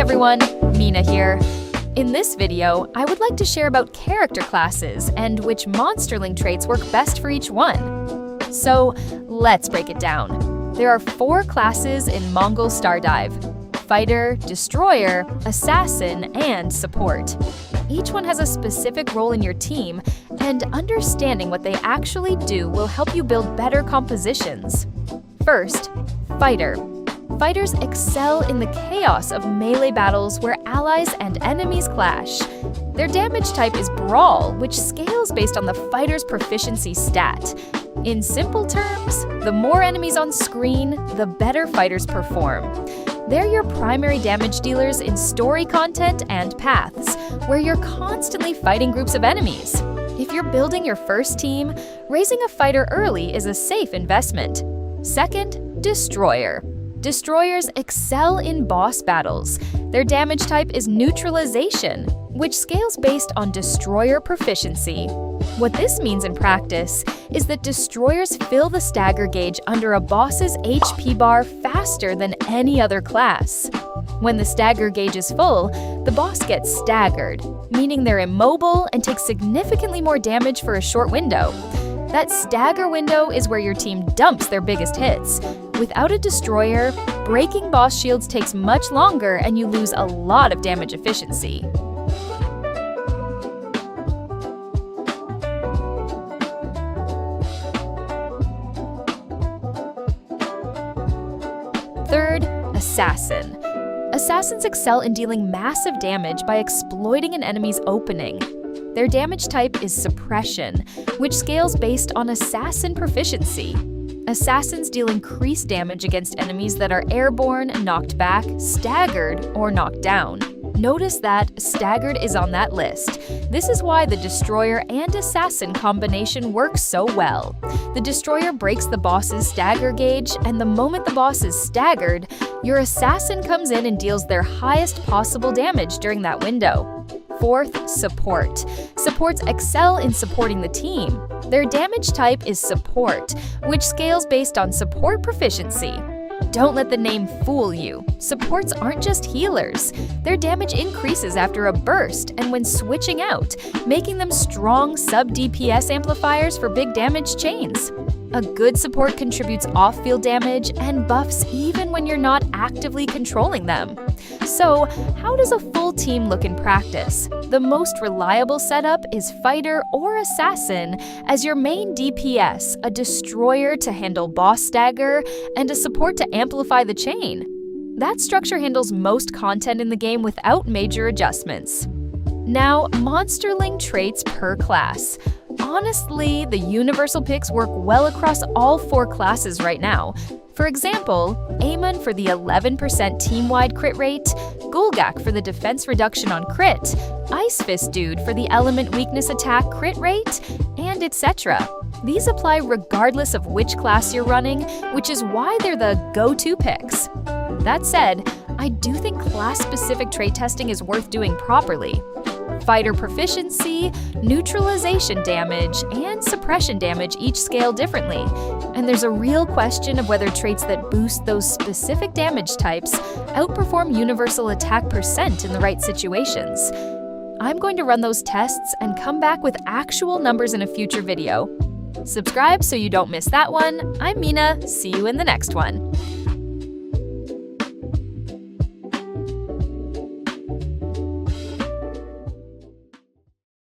everyone, Mina here. In this video, I would like to share about character classes and which Monsterling traits work best for each one. So let's break it down. There are 4 classes in Mongil Stardive: Fighter, Destroyer, Assassin, and Support. Each one has a specific role in your team, and understanding what they actually do will help you build better compositions. First, Fighter. Fighters excel in the chaos of melee battles where allies and enemies clash. Their damage type is Brawl, which scales based on the fighter's proficiency stat. In simple terms, the more enemies on screen, the better fighters perform. They're your primary damage dealers in story content and paths, where you're constantly fighting groups of enemies. If you're building your first team, raising a fighter early is a safe investment. Second, Destroyer. Destroyers excel in boss battles. Their damage type is Neutralization, which scales based on Destroyer proficiency. What this means in practice is that Destroyers fill the stagger gauge under a boss's HP bar faster than any other class. When the stagger gauge is full, the boss gets staggered, meaning they're immobile and take significantly more damage for a short window. That stagger window is where your team dumps their biggest hits. Without a Destroyer, breaking boss shields takes much longer and you lose a lot of damage efficiency. Third, Assassin. Assassins excel in dealing massive damage by exploiting an enemy's opening. Their damage type is Suppression, which scales based on Assassin proficiency. Assassins deal increased damage against enemies that are airborne, knocked back, staggered, or knocked down. Notice that staggered is on that list. This is why the Destroyer and Assassin combination works so well. The Destroyer breaks the boss's stagger gauge, and the moment the boss is staggered, your Assassin comes in and deals their highest possible damage during that window. Fourth, Support. Supports excel in supporting the team. Their damage type is Support, which scales based on support proficiency. Don't let the name fool you. Supports aren't just healers. Their damage increases after a burst and when switching out, making them strong sub-DPS amplifiers for big damage chains. A good support contributes off-field damage and buffs even when you're not actively controlling them. So, how does a full team look in practice? The most reliable setup is Fighter or Assassin as your main DPS, a Destroyer to handle boss stagger, and a support to amplify the chain. That structure handles most content in the game without major adjustments. Now, Monsterling traits per class. Honestly, the universal picks work well across all 4 classes right now. For example, Amon for the 11% team-wide crit rate, Gulgak for the defense reduction on crit, Ice Fist Dude for the element weakness attack crit rate, and etc. These apply regardless of which class you're running, which is why they're the go-to picks. That said, I do think class-specific trait testing is worth doing properly. Fighter proficiency, neutralization damage, and suppression damage each scale differently, and there's a real question of whether traits that boost those specific damage types outperform universal attack percent in the right situations. I'm going to run those tests and come back with actual numbers in a future video. Subscribe so you don't miss that one. I'm Mina, see you in the next one.